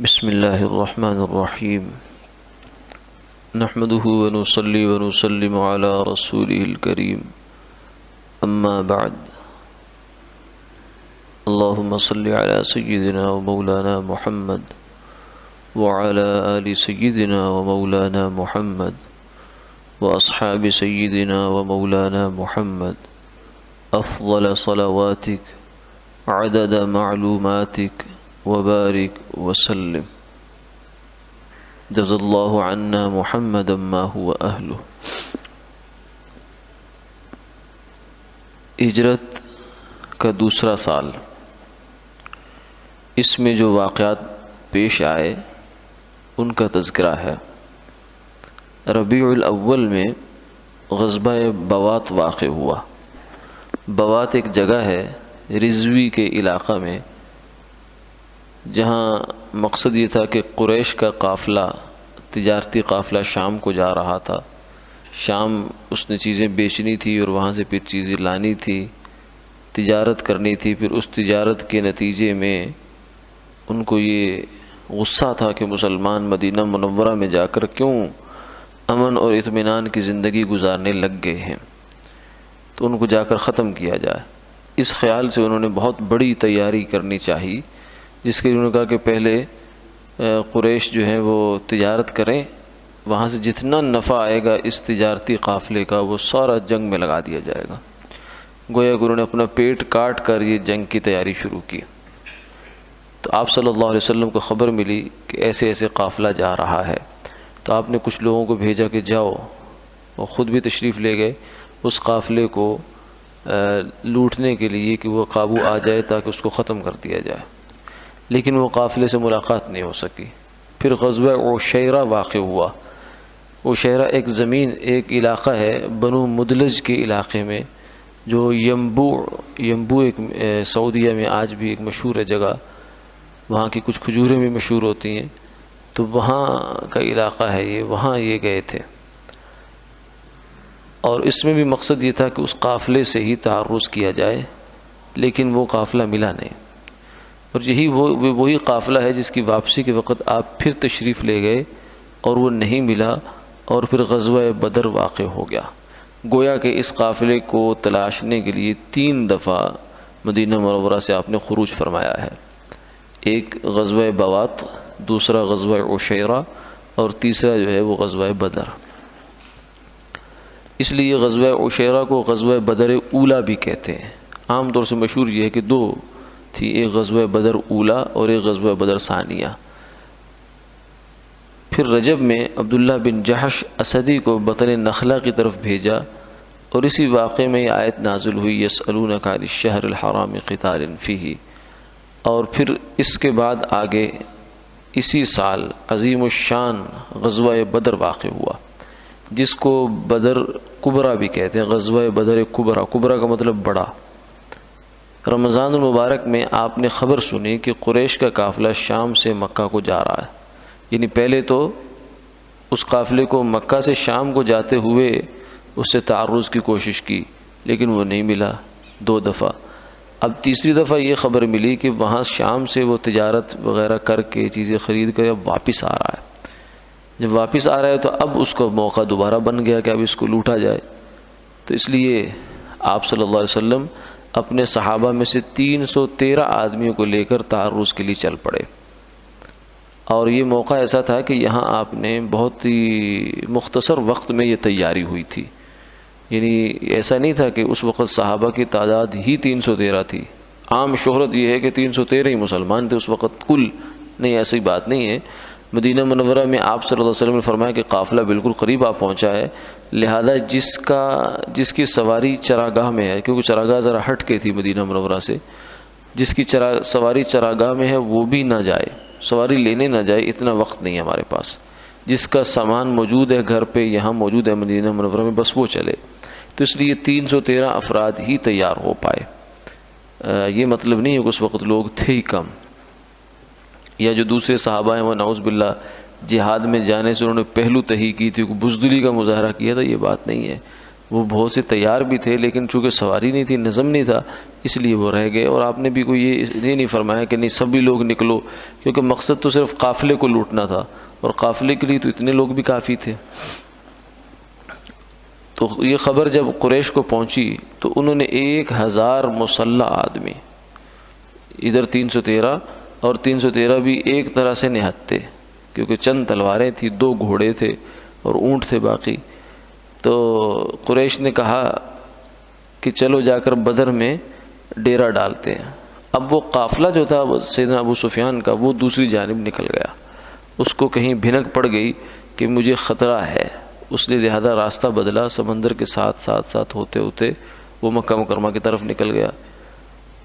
بسم الله الرحمن الرحيم نحمده ونصلي ونسلم على رسوله الكريم أما بعد اللهم صل على سيدنا ومولانا محمد وعلى آل سيدنا ومولانا محمد وأصحاب سيدنا ومولانا محمد أفضل صلواتك عدد معلوماتك وبارك وسلم جزا الله عنا محمدا ما هو أهله۔ ہجرت کا دوسرا سال، اس میں جو واقعات پیش آئے ان کا تذکرہ ہے۔ ربیع الاول میں غزوہ بوات واقع ہوا۔ بوات ایک جگہ ہے رضوی کے علاقہ میں، جہاں مقصد یہ تھا کہ قریش کا قافلہ، تجارتی قافلہ شام کو جا رہا تھا۔ شام اس نے چیزیں بیچنی تھی اور وہاں سے پھر چیزیں لانی تھی، تجارت کرنی تھی۔ پھر اس تجارت کے نتیجے میں ان کو یہ غصہ تھا کہ مسلمان مدینہ منورہ میں جا کر کیوں امن اور اطمینان کی زندگی گزارنے لگ گئے ہیں، تو ان کو جا کر ختم کیا جائے۔ اس خیال سے انہوں نے بہت بڑی تیاری کرنی چاہیے، جس کے لیے انہوں نے کہا کہ پہلے قریش جو ہے وہ تجارت کریں، وہاں سے جتنا نفع آئے گا اس تجارتی قافلے کا وہ سارا جنگ میں لگا دیا جائے گا۔ گویا کہ انہوں نے اپنا پیٹ کاٹ کر یہ جنگ کی تیاری شروع کی۔ تو آپ صلی اللہ علیہ وسلم کو خبر ملی کہ ایسے ایسے قافلہ جا رہا ہے، تو آپ نے کچھ لوگوں کو بھیجا کہ جاؤ، اور خود بھی تشریف لے گئے اس قافلے کو لوٹنے کے لیے کہ وہ قابو آ جائے تاکہ اس کو ختم کر دیا جائے، لیکن وہ قافلے سے ملاقات نہیں ہو سکی۔ پھر غزوہ عشیرہ واقع ہوا۔ عشیرہ ایک زمین، ایک علاقہ ہے بنو مدلج کے علاقے میں، جو ینبوع ایک سعودیہ میں آج بھی ایک مشہور ہے جگہ، وہاں کی کچھ کھجوریں بھی مشہور ہوتی ہیں، تو وہاں کا علاقہ ہے یہ، وہاں یہ گئے تھے۔ اور اس میں بھی مقصد یہ تھا کہ اس قافلے سے ہی تعرض کیا جائے، لیکن وہ قافلہ ملا نہیں۔ اور یہی وہی قافلہ ہے جس کی واپسی کے وقت آپ پھر تشریف لے گئے اور وہ نہیں ملا، اور پھر غزوہ بدر واقع ہو گیا۔ گویا کہ اس قافلے کو تلاشنے کے لیے 3 دفعہ مدینہ منورہ سے آپ نے خروج فرمایا ہے۔ ایک غزوہ بوات، دوسرا غزوہ عشیرہ، اور تیسرا جو ہے وہ غزوہ بدر۔ اس لیے غزوہ عشیرہ کو غزوہ بدر اولا بھی کہتے ہیں۔ عام طور سے مشہور یہ ہے کہ 2 تھی، ایک غزوہ بدر اولا اور ایک غزوہ بدر ثانیہ۔ پھر رجب میں عبداللہ بن جحش اسدی کو بطن نخلہ کی طرف بھیجا، اور اسی واقعے میں یہ آیت نازل ہوئی یسألونک عن الشہر الحرام قتال فیہ۔ اور پھر اس کے بعد آگے اسی سال عظیم الشان غزوہ بدر واقع ہوا، جس کو بدر کبریٰ بھی کہتے ہیں۔ غزوہ بدر کبریٰ کا مطلب بڑا۔ رمضان المبارک میں آپ نے خبر سنی کہ قریش کا قافلہ شام سے مکہ کو جا رہا ہے، یعنی پہلے تو اس قافلے کو مکہ سے شام کو جاتے ہوئے اس سے تعرض کی کوشش کی، لیکن وہ نہیں ملا 2 دفعہ۔ اب تیسری دفعہ یہ خبر ملی کہ وہاں شام سے وہ تجارت وغیرہ کر کے چیزیں خرید کر اب واپس آ رہا ہے۔ جب واپس آ رہا ہے تو اب اس کو موقع دوبارہ بن گیا کہ اب اس کو لوٹا جائے۔ تو اس لیے آپ صلی اللہ علیہ وسلم اپنے صحابہ میں سے 313 آدمیوں کو لے کر تعرض کے لیے چل پڑے۔ اور یہ موقع ایسا تھا کہ یہاں آپ نے بہت ہی مختصر وقت میں یہ تیاری ہوئی تھی، یعنی ایسا نہیں تھا کہ اس وقت صحابہ کی تعداد ہی 313 تھی۔ عام شہرت یہ ہے کہ 313 ہی مسلمان تھے اس وقت کل، نہیں، ایسی بات نہیں ہے۔ مدینہ منورہ میں آپ صلی اللہ علیہ وسلم نے فرمایا کہ قافلہ بالکل قریب آ پہنچا ہے، لہذا جس کی سواری چراگاہ میں ہے، کیونکہ چراگاہ ذرا ہٹ کے تھی مدینہ منورہ سے، جس کی سواری چراگاہ میں ہے وہ بھی نہ جائے، سواری لینے نہ جائے، اتنا وقت نہیں ہے ہمارے پاس۔ جس کا سامان موجود ہے گھر پہ، یہاں موجود ہے مدینہ منورہ میں، بس وہ چلے۔ تو اس لیے 313 افراد ہی تیار ہو پائے۔ یہ مطلب نہیں ہے کہ اس وقت لوگ تھے ہی کم، یا جو دوسرے صحابہ ہیں وہ نعوذ باللہ جہاد میں جانے سے انہوں نے پہلو تہی کی تھی، بزدلی کا مظاہرہ کیا تھا، یہ بات نہیں ہے۔ وہ بہت سے تیار بھی تھے، لیکن چونکہ سواری نہیں تھی، نظم نہیں تھا، اس لیے وہ رہ گئے. اور آپ نے بھی کوئی یہ نہیں فرمایا کہ نہیں سبھی لوگ نکلو، کیونکہ مقصد تو صرف قافلے کو لوٹنا تھا، اور قافلے کے لیے تو اتنے لوگ بھی کافی تھے. تو یہ خبر جب قریش کو پہنچی تو انہوں نے 1000 مسلح آدمی، ادھر 313 اور 313 بھی ایک طرح سے نہتے، کیونکہ چند تلواریں تھیں، 2 گھوڑے تھے اور اونٹ تھے باقی. تو قریش نے کہا کہ چلو جا کر بدر میں ڈیرا ڈالتے ہیں. اب وہ قافلہ جو تھا سیدنا ابو سفیان کا، وہ دوسری جانب نکل گیا. اس کو کہیں بھنک پڑ گئی کہ مجھے خطرہ ہے، اس نے لہذا راستہ بدلا، سمندر کے ساتھ ہوتے ہوتے وہ مکہ مکرمہ کی طرف نکل گیا.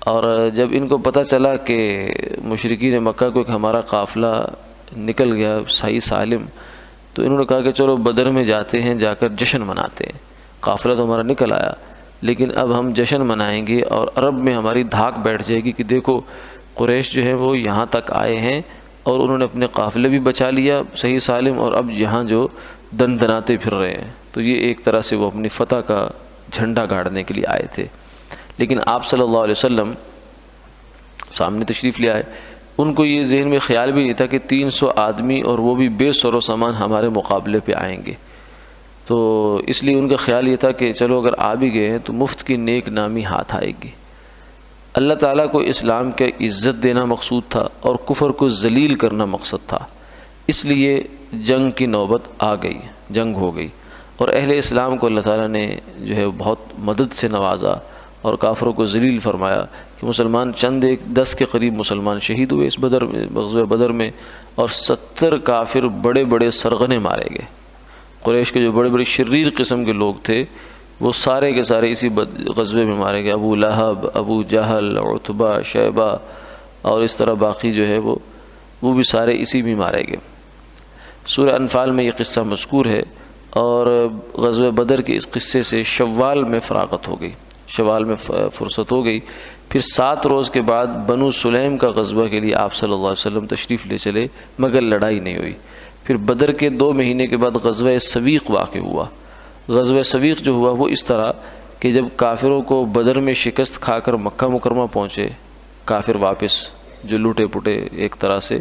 اور جب ان کو پتہ چلا کہ مشرکین مکہ کو ایک ہمارا قافلہ نکل گیا صحیح سالم، تو انہوں نے کہا کہ چلو بدر میں جاتے ہیں، جا کر جشن مناتے ہیں. قافلہ تو ہمارا نکل آیا، لیکن اب ہم جشن منائیں گے اور عرب میں ہماری دھاک بیٹھ جائے گی کہ دیکھو قریش جو ہے وہ یہاں تک آئے ہیں اور انہوں نے اپنے قافلے بھی بچا لیا صحیح سالم، اور اب یہاں جو دن دناتے پھر رہے ہیں. تو یہ ایک طرح سے وہ اپنی فتح کا جھنڈا گاڑنے کے لیے آئے تھے. لیکن آپ صلی اللہ علیہ وسلم سامنے تشریف لے آئے. ان کو یہ ذہن میں خیال بھی نہیں تھا کہ 300 آدمی اور وہ بھی بے سر و سامان ہمارے مقابلے پہ آئیں گے. تو اس لیے ان کا خیال یہ تھا کہ چلو اگر آ بھی گئے ہیں تو مفت کی نیک نامی ہاتھ آئے گی. اللہ تعالیٰ کو اسلام کے عزت دینا مقصود تھا اور کفر کو ذلیل کرنا مقصد تھا، اس لیے جنگ کی نوبت آ گئی، جنگ ہو گئی. اور اہل اسلام کو اللہ تعالیٰ نے جو ہے بہت مدد سے نوازا اور کافروں کو ذلیل فرمایا کہ مسلمان چند 10 کے قریب مسلمان شہید ہوئے اس غزوہ بدر میں، اور 70 کافر بڑے بڑے سرغنے مارے گئے. قریش کے جو بڑے بڑے شریر قسم کے لوگ تھے وہ سارے کے سارے اسی غزوے میں مارے گئے. ابو لہب، ابو جہل، عتبہ، شیبہ اور اس طرح باقی جو ہے وہ بھی سارے اسی میں مارے گئے. سورہ انفال میں یہ قصہ مذکور ہے. اور غزوہ بدر کے اس قصے سے شوال میں فراغت ہو گئی، شوال میں فرصت ہو گئی. پھر 7 روز کے بعد بنو سلیم کا غزوہ کے لیے آپ صلی اللہ علیہ وسلم تشریف لے چلے، مگر لڑائی نہیں ہوئی. پھر بدر کے 2 مہینے کے بعد غزوہ سویق واقع ہوا. غزوہ سویق جو ہوا وہ اس طرح کہ جب کافروں کو بدر میں شکست کھا کر مکہ مکرمہ پہنچے کافر واپس جو لوٹے پٹے ایک طرح سے،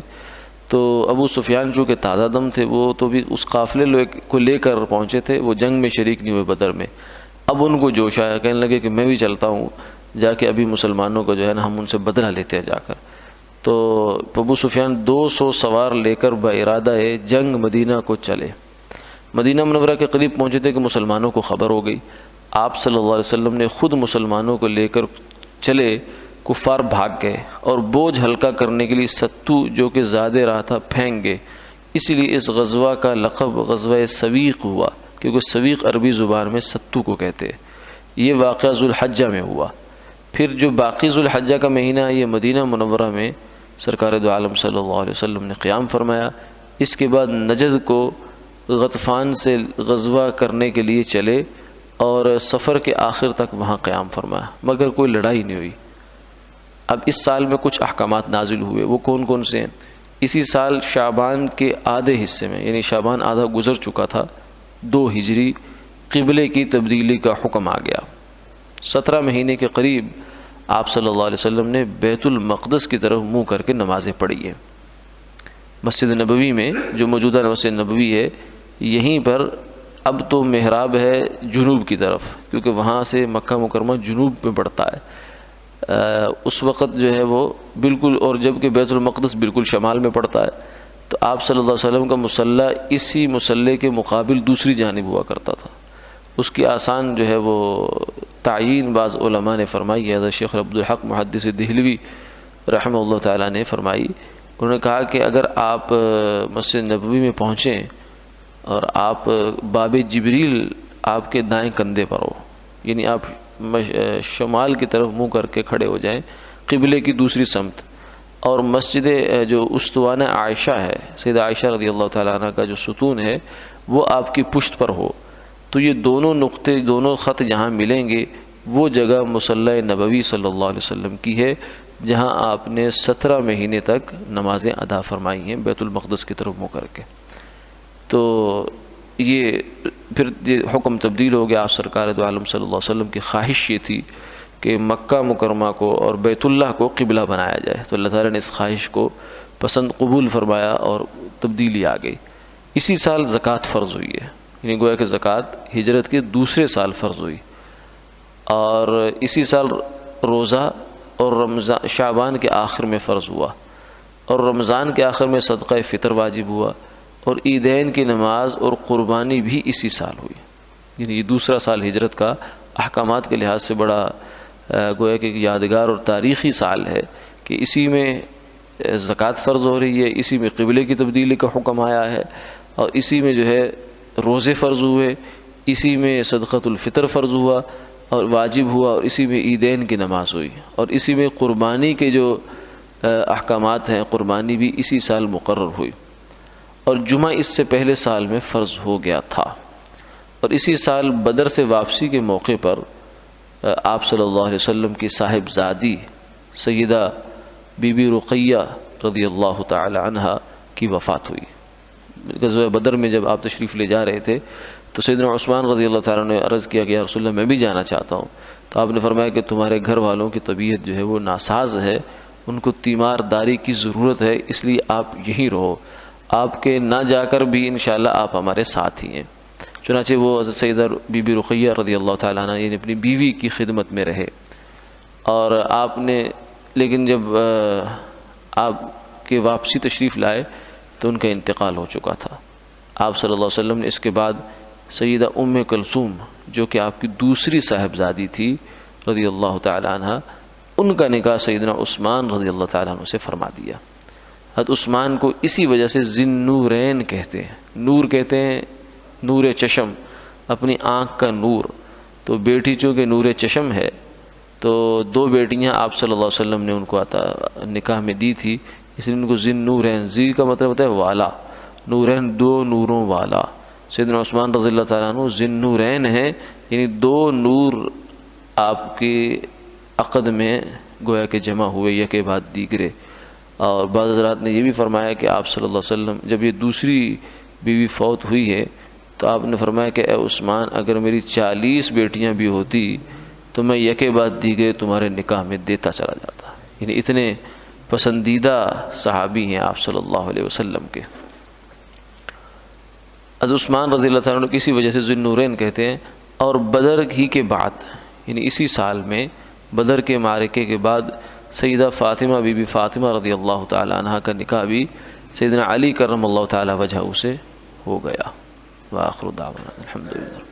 تو ابو سفیان جو کہ تازہ دم تھے وہ تو بھی اس قافلے کو لے کر پہنچے تھے، وہ جنگ میں شریک نہیں ہوئے بدر میں. اب ان کو جوش آیا، کہنے لگے کہ میں بھی چلتا ہوں، جا کے ابھی مسلمانوں کو جو ہے نا ہم ان سے بدلہ لیتے ہیں جا کر. تو ابو سفیان 200 سوار لے کر بارادہ جنگ مدینہ کو چلے. مدینہ منورہ کے قریب پہنچے تھے کہ مسلمانوں کو خبر ہو گئی. آپ صلی اللہ علیہ وسلم نے خود مسلمانوں کو لے کر چلے، کفار بھاگ گئے اور بوجھ ہلکا کرنے کے لیے ستو جو کہ زیادہ رہا تھا پھینک گئے. اسی لیے اس غزوہ کا لقب غزوہ سویق ہوا، کیونکہ سویق عربی زبان میں ستو کو کہتے ہیں. یہ واقعہ ذوالحجہ میں ہوا. پھر جو باقی ذوالحجہ کا مہینہ یہ مدینہ منورہ میں سرکار دو عالم صلی اللہ علیہ وسلم نے قیام فرمایا. اس کے بعد نجد کو غطفان سے غزوہ کرنے کے لیے چلے اور سفر کے آخر تک وہاں قیام فرمایا، مگر کوئی لڑائی نہیں ہوئی. اب اس سال میں کچھ احکامات نازل ہوئے، وہ کون کون سے ہیں؟ اسی سال شعبان کے آدھے حصے میں، یعنی شعبان آدھا گزر چکا تھا، 2 ہجری، قبلے کی تبدیلی کا حکم آ گیا. 17 مہینے کے قریب آپ صلی اللہ علیہ وسلم نے بیت المقدس کی طرف منہ کر کے نمازیں پڑھی ہیں. مسجد نبوی میں جو موجودہ مسجد نبوی ہے، یہیں پر اب تو محراب ہے جنوب کی طرف، کیونکہ وہاں سے مکہ مکرمہ جنوب میں پڑتا ہے. اس وقت جو ہے وہ بالکل، اور جبکہ بیت المقدس بالکل شمال میں پڑتا ہے، تو آپ صلی اللہ علیہ وسلم کا مصلی اسی مصلی کے مقابل دوسری جانب ہوا کرتا تھا. اس کی آسان جو ہے وہ تعیین بعض علماء نے فرمائی ہے. حضرت شیخ عبدالحق محدث دہلوی رحمہ اللہ تعالیٰ نے فرمائی. انہوں نے کہا کہ اگر آپ مسجد نبوی میں پہنچیں اور آپ باب جبریل آپ کے دائیں کندھے پر ہو، یعنی آپ شمال کی طرف منہ کر کے کھڑے ہو جائیں قبلے کی دوسری سمت، اور مسجد جو استوانہ عائشہ ہے، سیدہ عائشہ رضی اللہ تعالیٰ عنہ کا جو ستون ہے وہ آپ کی پشت پر ہو، تو یہ دونوں نقطے، دونوں خط جہاں ملیں گے وہ جگہ مصلی نبوی صلی اللہ علیہ وسلم کی ہے، جہاں آپ نے 17 مہینے تک نمازیں ادا فرمائی ہیں بیت المقدس کی طرف منہ کر کے. تو یہ پھر یہ حکم تبدیل ہو گیا. آپ سرکار دو عالم صلی اللہ علیہ وسلم کی خواہش یہ تھی کہ مکہ مکرمہ کو اور بیت اللہ کو قبلہ بنایا جائے، تو اللہ تعالیٰ نے اس خواہش کو پسند قبول فرمایا اور تبدیلی آ گئی۔ اسی سال زکوٰۃ فرض ہوئی ہے، یعنی گویا کہ زکوٰۃ ہجرت کے دوسرے سال فرض ہوئی، اور اسی سال روزہ اور رمضان شعبان کے آخر میں فرض ہوا، اور رمضان کے آخر میں صدقہ فطر واجب ہوا، اور عیدین کی نماز اور قربانی بھی اسی سال ہوئی۔ یعنی یہ دوسرا سال ہجرت کا احکامات کے لحاظ سے بڑا گویا کہ یادگار اور تاریخی سال ہے کہ اسی میں زکوٰۃ فرض ہو رہی ہے، اسی میں قبلے کی تبدیلی کا حکم آیا ہے، اور اسی میں جو ہے روزے فرض ہوئے، اسی میں صدقۃ الفطر فرض ہوا اور واجب ہوا، اور اسی میں عیدین کی نماز ہوئی، اور اسی میں قربانی کے جو احکامات ہیں قربانی بھی اسی سال مقرر ہوئی، اور جمعہ اس سے پہلے سال میں فرض ہو گیا تھا۔ اور اسی سال بدر سے واپسی کے موقع پر آپ صلی اللہ علیہ وسلم کی صاحبزادی سیدہ بی بی رقیہ رضی اللہ تعالی عنہا کی وفات ہوئی۔ غزوہ بدر میں جب آپ تشریف لے جا رہے تھے تو سیدنا عثمان رضی اللہ تعالیٰ نے عرض کیا کہ یا رسول اللہ میں بھی جانا چاہتا ہوں، تو آپ نے فرمایا کہ تمہارے گھر والوں کی طبیعت جو ہے وہ ناساز ہے، ان کو تیمار داری کی ضرورت ہے، اس لیے آپ یہیں رہو، آپ کے نہ جا کر بھی انشاءاللہ آپ ہمارے ساتھ ہی ہیں۔ چنانچہ وہ حضرت سیدہ بی بی رقیہ رضی اللہ تعالیٰ عنہ یعنی اپنی بیوی کی خدمت میں رہے، اور آپ نے لیکن جب آپ کے واپسی تشریف لائے تو ان کا انتقال ہو چکا تھا۔ آپ صلی اللہ علیہ وسلم نے اس کے بعد سیدہ ام کلثوم جو کہ آپ کی دوسری صاحبزادی تھی رضی اللہ تعالی عنہ، ان کا نکاح سیدنا عثمان رضی اللہ تعالیٰ عنہ سے فرما دیا۔ حضرت عثمان کو اسی وجہ سے ذی النورین کہتے ہیں، نور کہتے ہیں نور چشم، اپنی آنکھ کا نور، تو بیٹی چونکہ نور چشم ہے تو دو بیٹیاں آپ صلی اللہ علیہ وسلم نے ان کو نکاح میں دی تھی، اس لیے ان کو ذی النورین، ذی کا مطلب ہوتا ہے والا، نورین دو نوروں والا۔ سیدنا عثمان رضی اللہ تعالیٰ عنہ ذی النورین ہیں، یعنی دو نور آپ کے عقد میں گویا کہ جمع ہوئے یکے بعد دیگرے۔ اور بعض حضرات نے یہ بھی فرمایا کہ آپ صلی اللہ علیہ وسلم جب یہ دوسری بیوی فوت ہوئی ہے تو آپ نے فرمایا کہ اے عثمان اگر میری 40 بیٹیاں بھی ہوتی تو میں یکے بعد دیگرے تمہارے نکاح میں دیتا چلا جاتا، یعنی اتنے پسندیدہ صحابی ہیں آپ صلی اللہ علیہ وسلم کے۔ حضرت عثمان رضی اللہ تعالیٰ عنہ کسی وجہ سے ذی النورین کہتے ہیں۔ اور بدر ہی کے بعد یعنی اسی سال میں بدر کے معرکے کے بعد سیدہ فاطمہ بی بی فاطمہ رضی اللہ تعالی عنہا کا نکاح بھی سیدنا علی کرم اللہ تعالی وجہہ سے ہو گیا۔ وآخر دعوانا الحمدللہ۔